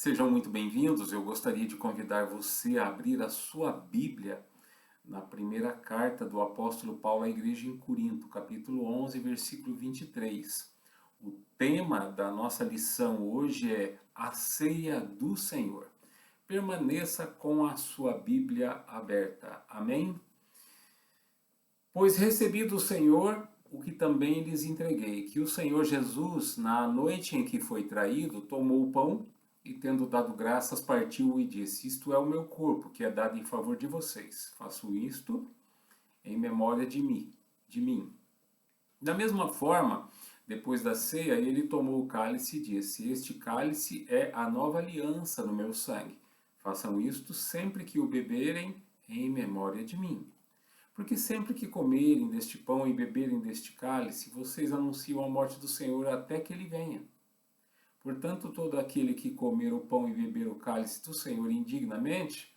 Sejam muito bem-vindos. Eu gostaria de convidar você a abrir a sua Bíblia na primeira carta do apóstolo Paulo à igreja em Corinto, capítulo 11, versículo 23. O tema da nossa lição hoje é a ceia do Senhor. Permaneça com a sua Bíblia aberta. Amém? Pois recebi do Senhor o que também lhes entreguei, que o Senhor Jesus, na noite em que foi traído, tomou o pão e, tendo dado graças, partiu e disse: Isto é o meu corpo, que é dado em favor de vocês. Faço isto em memória de mim. Da mesma forma, depois da ceia, ele tomou o cálice e disse: Este cálice é a nova aliança no meu sangue. Façam isto sempre que o beberem em memória de mim. Porque sempre que comerem deste pão e beberem deste cálice, vocês anunciam a morte do Senhor até que ele venha. Portanto, todo aquele que comer o pão e beber o cálice do Senhor indignamente,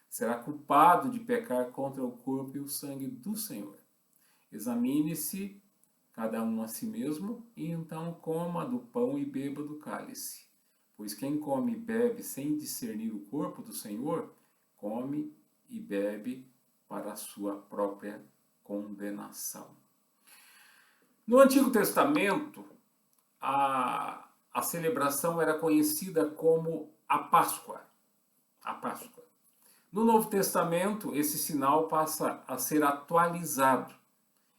será culpado de pecar contra o corpo e o sangue do Senhor. Examine-se cada um a si mesmo, e então coma do pão e beba do cálice. Pois quem come e bebe sem discernir o corpo do Senhor, come e bebe para a sua própria condenação. No Antigo Testamento, a celebração era conhecida como a Páscoa. A Páscoa. No Novo Testamento, esse sinal passa a ser atualizado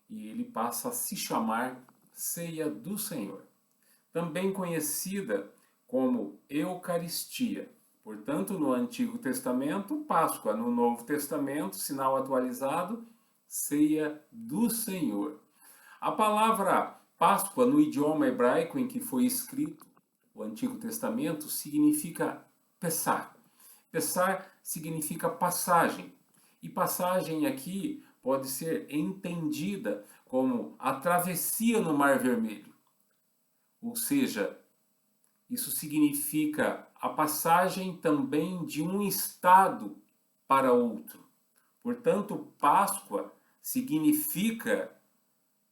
e ele passa a se chamar Ceia do Senhor, também conhecida como Eucaristia. Portanto, no Antigo Testamento, Páscoa; no Novo Testamento, sinal atualizado, Ceia do Senhor. A palavra Páscoa, no idioma hebraico em que foi escrito o Antigo Testamento, significa Pessah. Pessah significa passagem. E passagem aqui pode ser entendida como a travessia no Mar Vermelho. Ou seja, isso significa a passagem também de um estado para outro. Portanto, Páscoa significa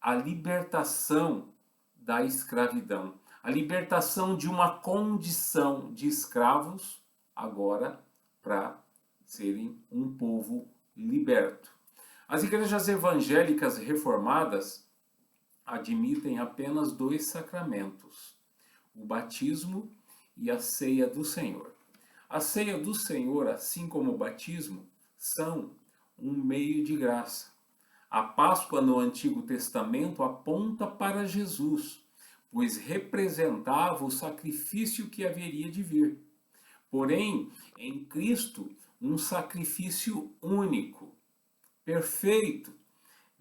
a libertação da escravidão, a libertação de uma condição de escravos, agora para serem um povo liberto. As igrejas evangélicas reformadas admitem apenas dois sacramentos: o batismo e a ceia do Senhor. A ceia do Senhor, assim como o batismo, são um meio de graça. A Páscoa no Antigo Testamento aponta para Jesus, pois representava o sacrifício que haveria de vir. Porém, em Cristo, um sacrifício único, perfeito,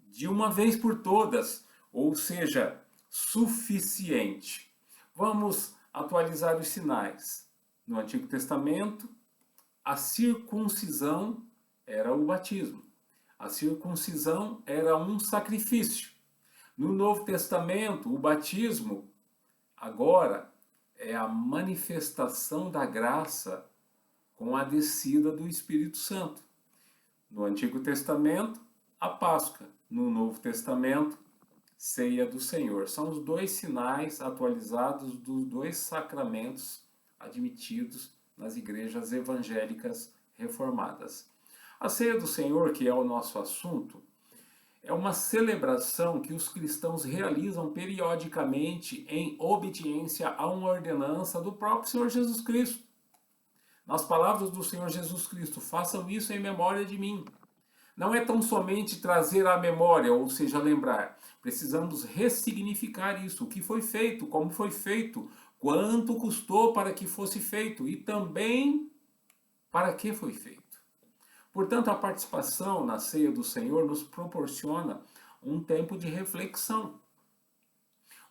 de uma vez por todas, ou seja, suficiente. Vamos atualizar os sinais. No Antigo Testamento, a circuncisão era o batismo. A circuncisão era um sacrifício. No Novo Testamento, o batismo agora é a manifestação da graça com a descida do Espírito Santo. No Antigo Testamento, a Páscoa. No Novo Testamento, Ceia do Senhor. São os dois sinais atualizados dos dois sacramentos admitidos nas igrejas evangélicas reformadas. A Ceia do Senhor, que é o nosso assunto, é uma celebração que os cristãos realizam periodicamente em obediência a uma ordenança do próprio Senhor Jesus Cristo. Nas palavras do Senhor Jesus Cristo: façam isso em memória de mim. Não é tão somente trazer à memória, ou seja, lembrar. Precisamos ressignificar isso, o que foi feito, como foi feito, quanto custou para que fosse feito e também para que foi feito. Portanto, a participação na ceia do Senhor nos proporciona um tempo de reflexão,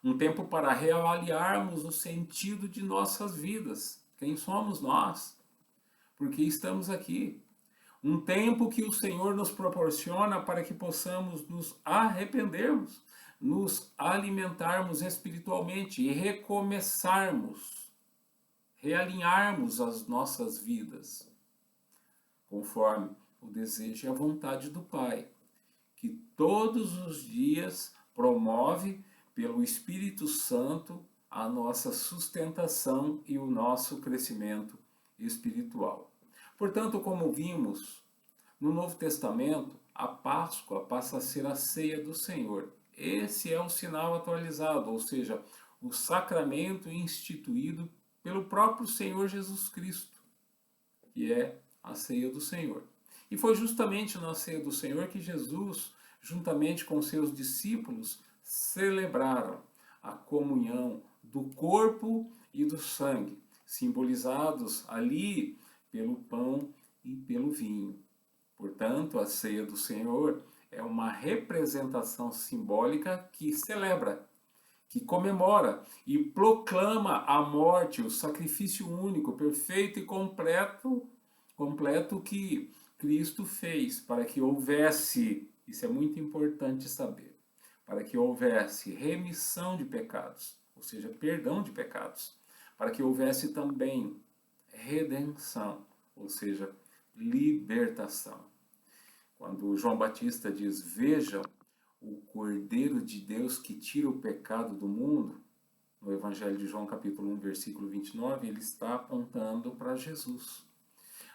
um tempo para reavaliarmos o sentido de nossas vidas, quem somos nós, por que estamos aqui. Um tempo que o Senhor nos proporciona para que possamos nos arrependermos, nos alimentarmos espiritualmente e recomeçarmos, realinharmos as nossas vidas, conforme o desejo e a vontade do Pai, que todos os dias promove pelo Espírito Santo a nossa sustentação e o nosso crescimento espiritual. Portanto, como vimos no Novo Testamento, a Páscoa passa a ser a ceia do Senhor. Esse é o sinal atualizado, ou seja, o sacramento instituído pelo próprio Senhor Jesus Cristo, que é a ceia do Senhor. E foi justamente na ceia do Senhor que Jesus, juntamente com seus discípulos, celebraram a comunhão do corpo e do sangue, simbolizados ali pelo pão e pelo vinho. Portanto, a ceia do Senhor é uma representação simbólica que celebra, que comemora e proclama a morte, o sacrifício único, perfeito e completo que Cristo fez para que houvesse, isso é muito importante saber, para que houvesse remissão de pecados, ou seja, perdão de pecados, para que houvesse também redenção, ou seja, libertação. Quando João Batista diz: "Vejam o Cordeiro de Deus que tira o pecado do mundo", no Evangelho de João, capítulo 1, versículo 29, ele está apontando para Jesus.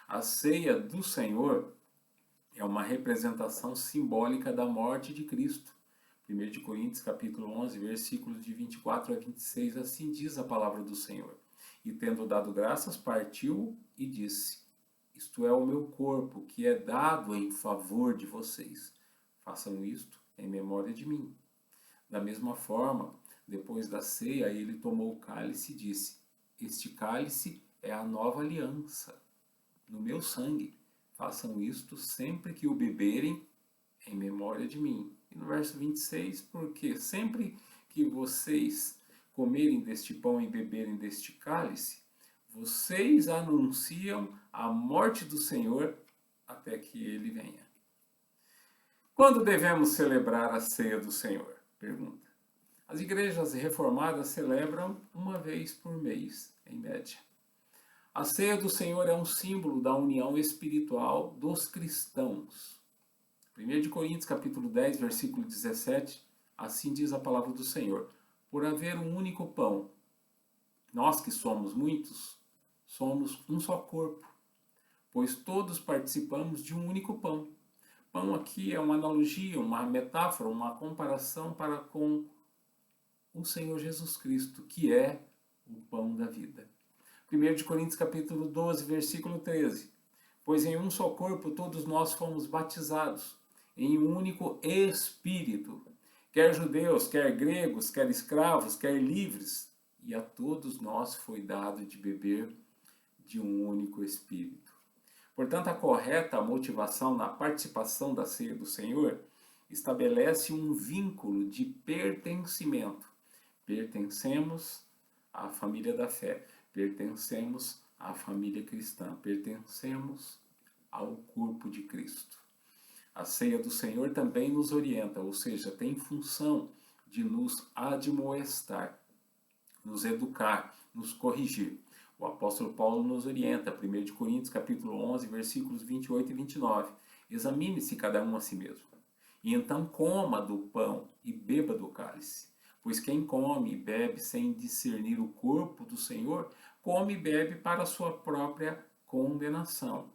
A ceia do Senhor é uma representação simbólica da morte de Cristo. 1 Coríntios, capítulo 11, versículos de 24 a 26, assim diz a palavra do Senhor. "E tendo dado graças, partiu e disse: Isto é o meu corpo, que é dado em favor de vocês. Façam isto em memória de mim." Da mesma forma, depois da ceia, ele tomou o cálice e disse: "Este cálice é a nova aliança no meu sangue. Façam isto sempre que o beberem em memória de mim." E no verso 26, porque sempre que vocês comerem deste pão e beberem deste cálice, vocês anunciam a morte do Senhor até que ele venha. Quando devemos celebrar a ceia do Senhor? Pergunta. As igrejas reformadas celebram uma vez por mês, em média. A ceia do Senhor é um símbolo da união espiritual dos cristãos. 1 Coríntios, capítulo 10, versículo 17, assim diz a palavra do Senhor: "Por haver um único pão, nós que somos muitos, somos um só corpo, pois todos participamos de um único pão." Pão aqui é uma analogia, uma metáfora, uma comparação para com o Senhor Jesus Cristo, que é o pão da vida. 1 Coríntios capítulo 12, versículo 13. "Pois em um só corpo todos nós fomos batizados, em um único Espírito, quer judeus, quer gregos, quer escravos, quer livres, e a todos nós foi dado de beber de um único Espírito." Portanto, a correta motivação na participação da ceia do Senhor estabelece um vínculo de pertencimento. Pertencemos à família da fé, pertencemos à família cristã, pertencemos ao corpo de Cristo. A ceia do Senhor também nos orienta, ou seja, tem função de nos admoestar, nos educar, nos corrigir. O apóstolo Paulo nos orienta, 1 Coríntios capítulo 11, versículos 28 e 29. "Examine-se cada um a si mesmo, e então coma do pão e beba do cálice. Pois quem come e bebe sem discernir o corpo do Senhor, come e bebe para a sua própria condenação."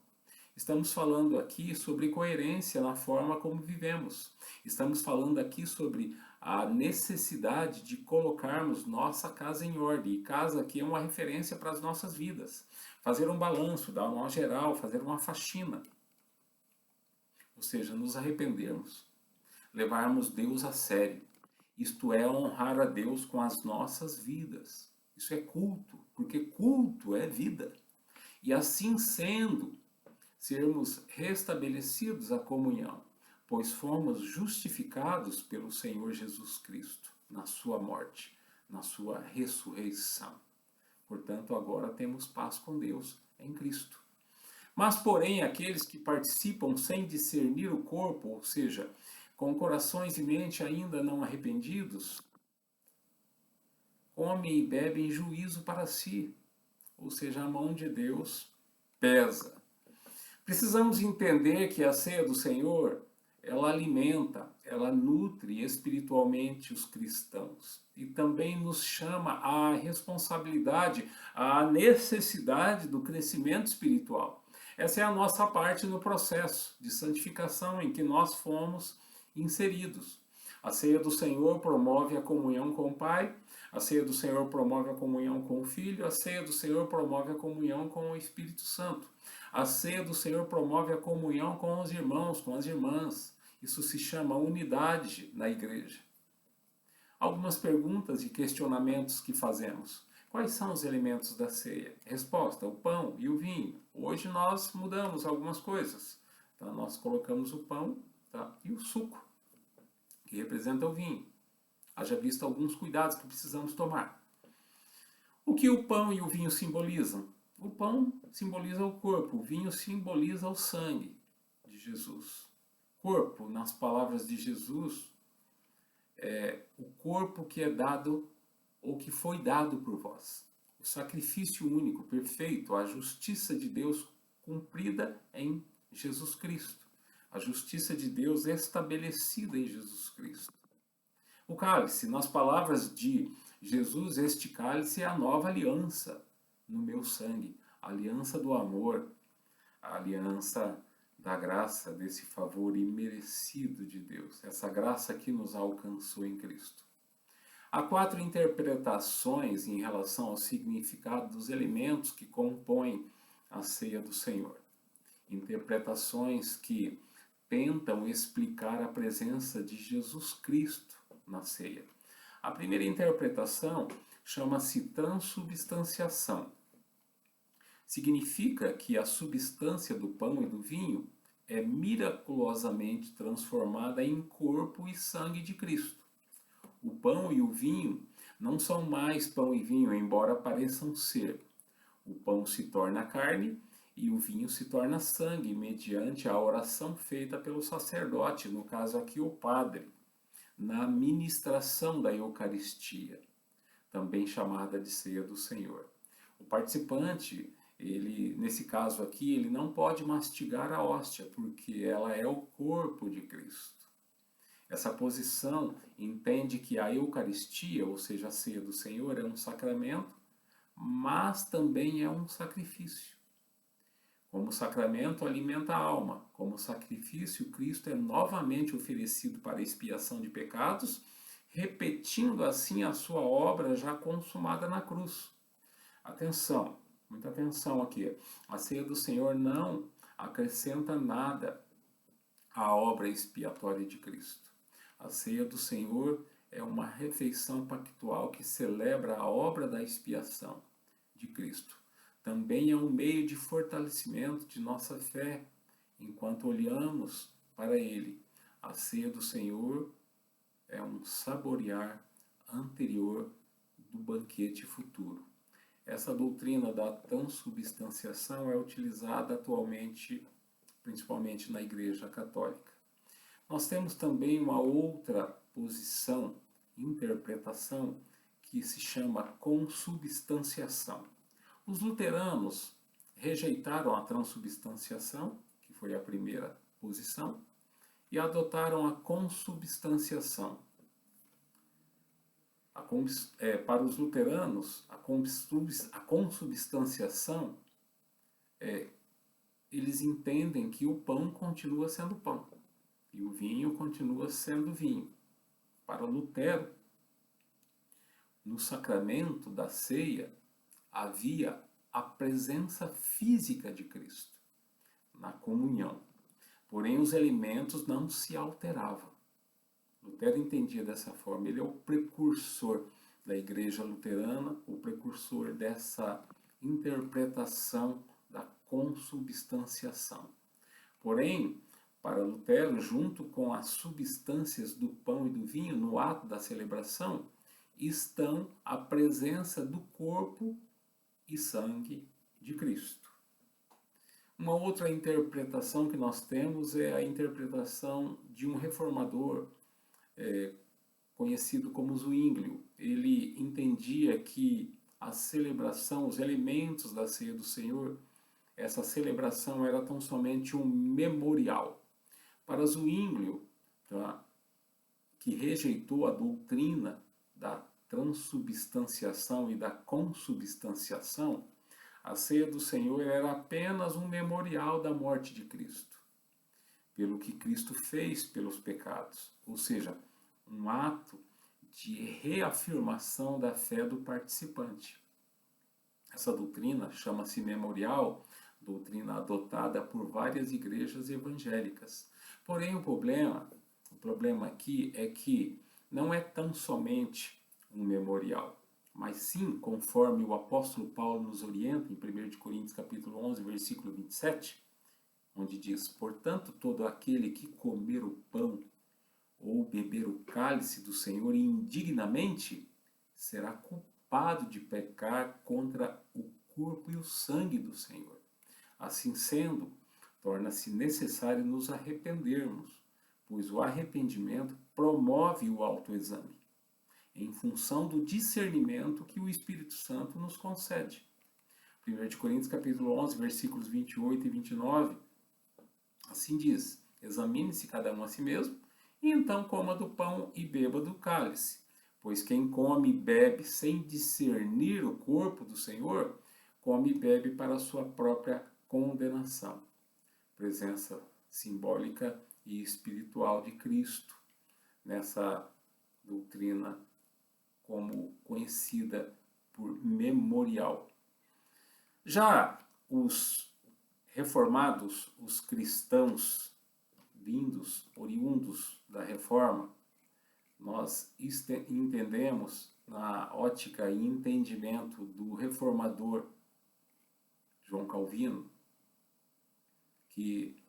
Estamos falando aqui sobre coerência na forma como vivemos. Estamos falando aqui sobre a necessidade de colocarmos nossa casa em ordem. E casa aqui é uma referência para as nossas vidas. Fazer um balanço, dar uma geral, fazer uma faxina. Ou seja, nos arrependermos. Levarmos Deus a sério. Isto é, honrar a Deus com as nossas vidas. Isso é culto, porque culto é vida. E assim sendo, sermos restabelecidos à comunhão, pois fomos justificados pelo Senhor Jesus Cristo, na sua morte, na sua ressurreição. Portanto, agora temos paz com Deus em Cristo. Mas, porém, aqueles que participam sem discernir o corpo, ou seja, com corações e mente ainda não arrependidos, comem e bebem juízo para si, ou seja, a mão de Deus pesa. Precisamos entender que a ceia do Senhor ela alimenta, ela nutre espiritualmente os cristãos e também nos chama à responsabilidade, à necessidade do crescimento espiritual. Essa é a nossa parte no processo de santificação em que nós fomos inseridos. A ceia do Senhor promove a comunhão com o Pai, a ceia do Senhor promove a comunhão com o Filho, a ceia do Senhor promove a comunhão com o Espírito Santo. A ceia do Senhor promove a comunhão com os irmãos, com as irmãs. Isso se chama unidade na igreja. Algumas perguntas e questionamentos que fazemos. Quais são os elementos da ceia? Resposta: o pão e o vinho. Hoje nós mudamos algumas coisas. Então, nós colocamos o pão, tá, e o suco, que representa o vinho. Haja visto alguns cuidados que precisamos tomar. O que o pão e o vinho simbolizam? O pão simboliza o corpo, o vinho simboliza o sangue de Jesus. Corpo, nas palavras de Jesus, é o corpo que é dado ou que foi dado por vós. O sacrifício único, perfeito, a justiça de Deus cumprida em Jesus Cristo. A justiça de Deus estabelecida em Jesus Cristo. O cálice, nas palavras de Jesus, este cálice é a nova aliança no meu sangue, a aliança do amor, a aliança da graça, desse favor imerecido de Deus, essa graça que nos alcançou em Cristo. Há 4 interpretações em relação ao significado dos elementos que compõem a ceia do Senhor. Interpretações que tentam explicar a presença de Jesus Cristo na ceia. A primeira interpretação chama-se transubstanciação. Significa que a substância do pão e do vinho é miraculosamente transformada em corpo e sangue de Cristo. O pão e o vinho não são mais pão e vinho, embora pareçam ser. O pão se torna carne e o vinho se torna sangue, mediante a oração feita pelo sacerdote, no caso aqui o padre, na ministração da Eucaristia, também chamada de ceia do Senhor. O participante, nesse caso aqui, ele não pode mastigar a hóstia, porque ela é o corpo de Cristo. Essa posição entende que a Eucaristia, ou seja, a ceia do Senhor, é um sacramento, mas também é um sacrifício. Como sacramento alimenta a alma, como sacrifício, Cristo é novamente oferecido para a expiação de pecados, repetindo assim a sua obra já consumada na cruz. Atenção, muita atenção aqui. A ceia do Senhor não acrescenta nada à obra expiatória de Cristo. A ceia do Senhor é uma refeição pactual que celebra a obra da expiação de Cristo. Também é um meio de fortalecimento de nossa fé, enquanto olhamos para Ele. A ceia do Senhor é um saborear anterior do banquete futuro. Essa doutrina da transubstanciação é utilizada atualmente, principalmente na Igreja Católica. Nós temos também uma outra posição, interpretação, que se chama consubstanciação. Os luteranos rejeitaram a transubstanciação, que foi a primeira posição, e adotaram a consubstanciação. Para os luteranos, a consubstanciação, eles entendem que o pão continua sendo pão e o vinho continua sendo vinho. Para Lutero, no sacramento da ceia, havia a presença física de Cristo na comunhão. Porém, os elementos não se alteravam. Lutero entendia dessa forma. Ele é o precursor da Igreja Luterana, o precursor dessa interpretação da consubstanciação. Porém, para Lutero, junto com as substâncias do pão e do vinho, no ato da celebração, estão a presença do corpo e sangue de Cristo. Uma outra interpretação que nós temos é a interpretação de um reformador conhecido como Zwinglio. Ele entendia que a celebração, os elementos da ceia do Senhor, essa celebração era tão somente um memorial Para Zwinglio, tá, que rejeitou a doutrina da transubstanciação e da consubstanciação, a ceia do Senhor era apenas um memorial da morte de Cristo, pelo que Cristo fez pelos pecados, ou seja, um ato de reafirmação da fé do participante. Essa doutrina chama-se memorial, doutrina adotada por várias igrejas evangélicas. Porém, o problema aqui é que não é tão somente um memorial, mas sim, conforme o apóstolo Paulo nos orienta em 1 Coríntios capítulo 11, versículo 27, onde diz: portanto, todo aquele que comer o pão ou beber o cálice do Senhor indignamente será culpado de pecar contra o corpo e o sangue do Senhor. Assim sendo, torna-se necessário nos arrependermos, pois o arrependimento promove o autoexame, em função do discernimento que o Espírito Santo nos concede. 1 Coríntios capítulo 11, versículos 28 e 29, assim diz: examine-se cada um a si mesmo, e então coma do pão e beba do cálice. Pois quem come e bebe sem discernir o corpo do Senhor, come e bebe para a sua própria condenação. Presença simbólica e espiritual de Cristo nessa doutrina como conhecida por memorial. Já os reformados, os cristãos oriundos da Reforma, nós entendemos na ótica e entendimento do reformador João Calvino, que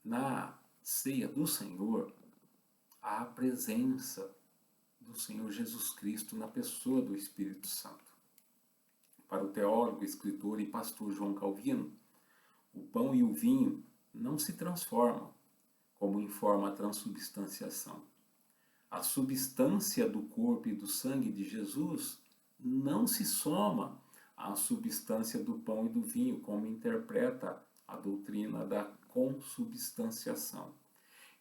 na ceia do Senhor há a presença do Senhor Jesus Cristo na pessoa do Espírito Santo. Para o teólogo, escritor e pastor João Calvino, o pão e o vinho não se transformam, como informa a transubstanciação. A substância do corpo e do sangue de Jesus não se soma à substância do pão e do vinho, como interpreta a doutrina da consubstanciação.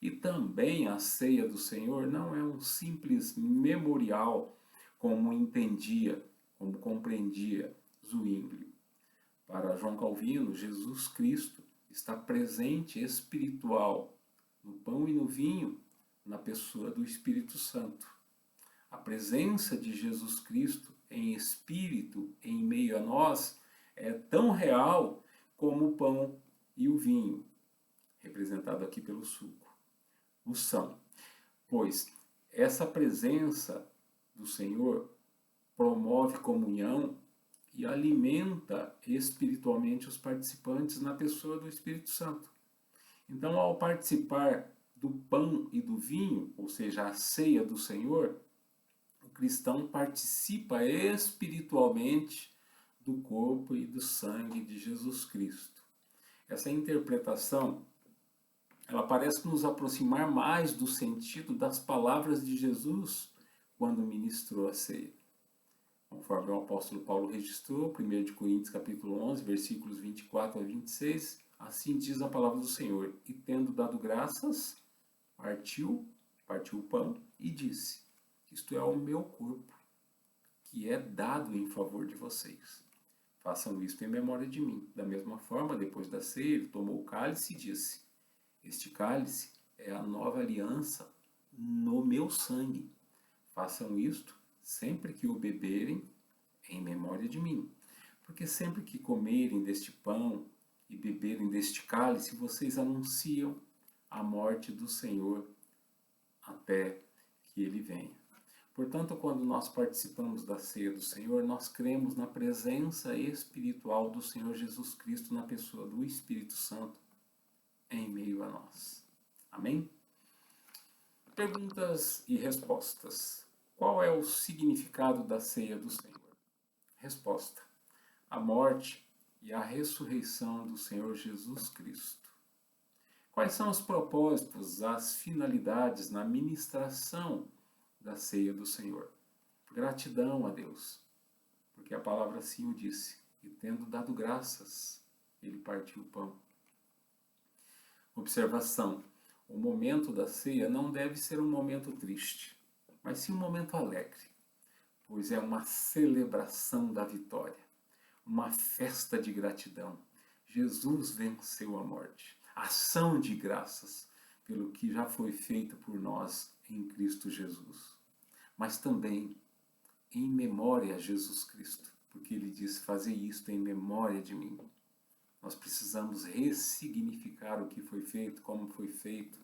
E também a ceia do Senhor não é um simples memorial, como compreendia Zwinglio. Para João Calvino, Jesus Cristo está presente espiritual no pão e no vinho, na pessoa do Espírito Santo. A presença de Jesus Cristo em espírito em meio a nós é tão real como o pão e o vinho, representado aqui pelo suco, o são. Pois essa presença do Senhor promove comunhão e alimenta espiritualmente os participantes na pessoa do Espírito Santo. Então, ao participar do pão e do vinho, ou seja, a ceia do Senhor, o cristão participa espiritualmente do corpo e do sangue de Jesus Cristo. Essa interpretação, ela parece nos aproximar mais do sentido das palavras de Jesus quando ministrou a ceia. Conforme o apóstolo Paulo registrou, 1 Coríntios capítulo 11, versículos 24 a 26, assim diz a palavra do Senhor: e tendo dado graças, partiu o pão e disse: isto é o meu corpo, que é dado em favor de vocês. Façam isto em memória de mim. Da mesma forma, depois da ceia, ele tomou o cálice e disse: este cálice é a nova aliança no meu sangue. Façam isto sempre que o beberem em memória de mim. Porque sempre que comerem deste pão e beberem deste cálice, vocês anunciam a morte do Senhor até que ele venha. Portanto, quando nós participamos da ceia do Senhor, nós cremos na presença espiritual do Senhor Jesus Cristo na pessoa do Espírito Santo em meio a nós. Amém? Perguntas e respostas. Qual é o significado da ceia do Senhor? Resposta: a morte e a ressurreição do Senhor Jesus Cristo. Quais são os propósitos, as finalidades na ministração da ceia do Senhor? Gratidão a Deus, porque a palavra assim o disse: e tendo dado graças, ele partiu o pão. Observação: O momento da ceia não deve ser um momento triste, mas sim um momento alegre, pois é uma celebração da vitória, uma festa de gratidão. Jesus venceu a morte. Ação de graças pelo que já foi feito por nós em Cristo Jesus. Mas também em memória a Jesus Cristo, porque ele disse: fazer isto em memória de mim. Nós precisamos ressignificar o que foi feito, como foi feito,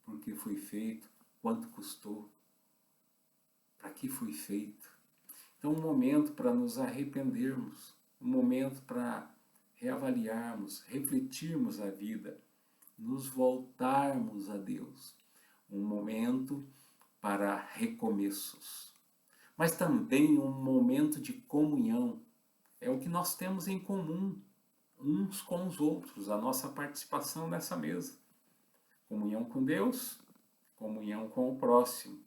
por que foi feito, quanto custou, para que foi feito. Então, um momento para nos arrependermos, um momento para reavaliarmos, refletirmos a vida, nos voltarmos a Deus. Um momento para recomeços. Mas também um momento de comunhão. É o que nós temos em comum, uns com os outros, a nossa participação nessa mesa. Comunhão com Deus, comunhão com o próximo.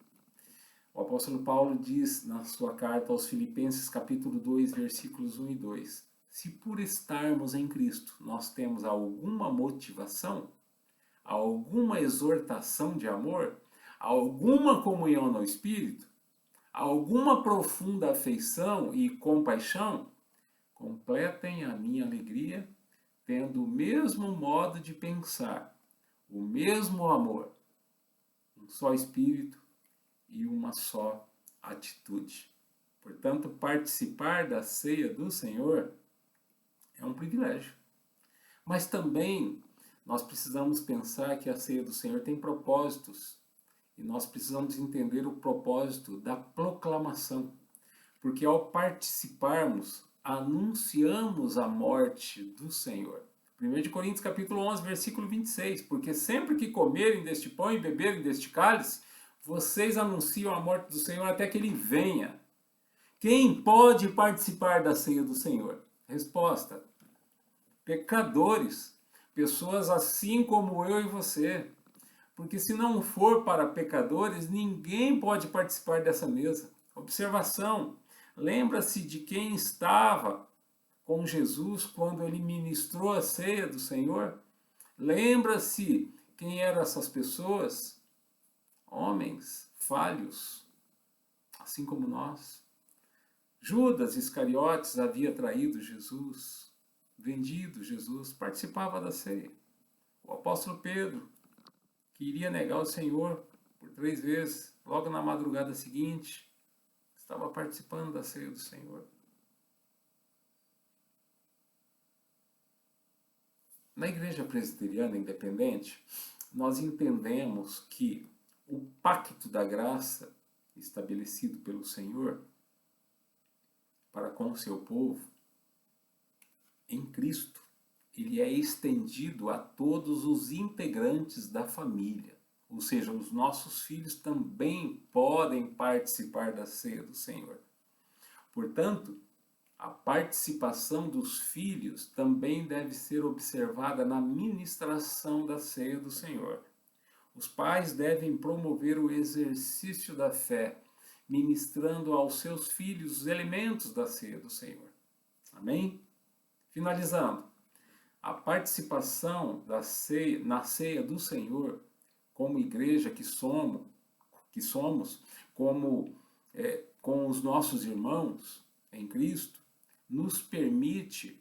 O apóstolo Paulo diz na sua carta aos Filipenses, capítulo 2, versículos 1 e 2: se por estarmos em Cristo nós temos alguma motivação, alguma exortação de amor, alguma comunhão no Espírito, alguma profunda afeição e compaixão, completem a minha alegria, tendo o mesmo modo de pensar, o mesmo amor, um só Espírito e uma só atitude. Portanto, participar da ceia do Senhor é um privilégio. Mas também nós precisamos pensar que a ceia do Senhor tem propósitos. E nós precisamos entender o propósito da proclamação. Porque ao participarmos, anunciamos a morte do Senhor. 1 Coríntios capítulo 11, versículo 26. Porque sempre que comerem deste pão e beberem deste cálice, vocês anunciam a morte do Senhor até que Ele venha. Quem pode participar da ceia do Senhor? Resposta: pecadores, pessoas assim como eu e você. Porque se não for para pecadores, ninguém pode participar dessa mesa. Observação: lembra-se de quem estava com Jesus quando ele ministrou a ceia do Senhor? Lembra-se quem eram essas pessoas? Homens falhos, assim como nós. Judas Iscariotes havia traído Jesus, vendido Jesus, participava da ceia. O apóstolo Pedro, que iria negar o Senhor por 3 vezes, logo na madrugada seguinte, estava participando da ceia do Senhor. Na Igreja Presbiteriana Independente, nós entendemos que o pacto da graça estabelecido pelo Senhor para com o seu povo, em Cristo, ele é estendido a todos os integrantes da família. Ou seja, os nossos filhos também podem participar da ceia do Senhor. Portanto, a participação dos filhos também deve ser observada na ministração da ceia do Senhor. Os pais devem promover o exercício da fé, ministrando aos seus filhos os elementos da ceia do Senhor. Amém? Finalizando, a participação na ceia do Senhor, como igreja que somos com os nossos irmãos em Cristo, nos permite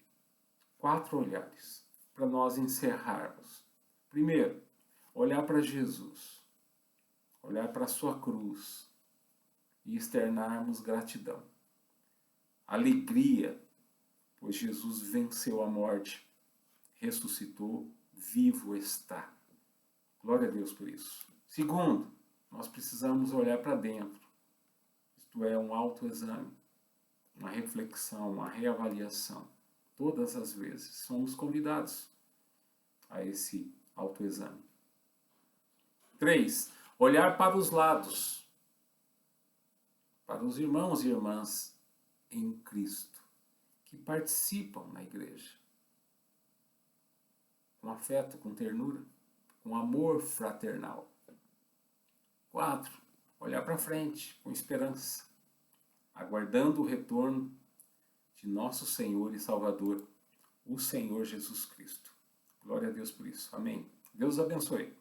4 olhares para nós encerrarmos. Primeiro, olhar para Jesus, olhar para a sua cruz e externarmos gratidão, alegria, pois Jesus venceu a morte, ressuscitou, vivo está. Glória a Deus por isso. Segundo, nós precisamos olhar para dentro, isto é, um autoexame, uma reflexão, uma reavaliação. Todas as vezes somos convidados a esse autoexame. 3, olhar para os lados, para os irmãos e irmãs em Cristo, que participam na igreja, com afeto, com ternura, com amor fraternal. 4, olhar para frente, com esperança, aguardando o retorno de nosso Senhor e Salvador, o Senhor Jesus Cristo. Glória a Deus por isso. Amém. Deus abençoe.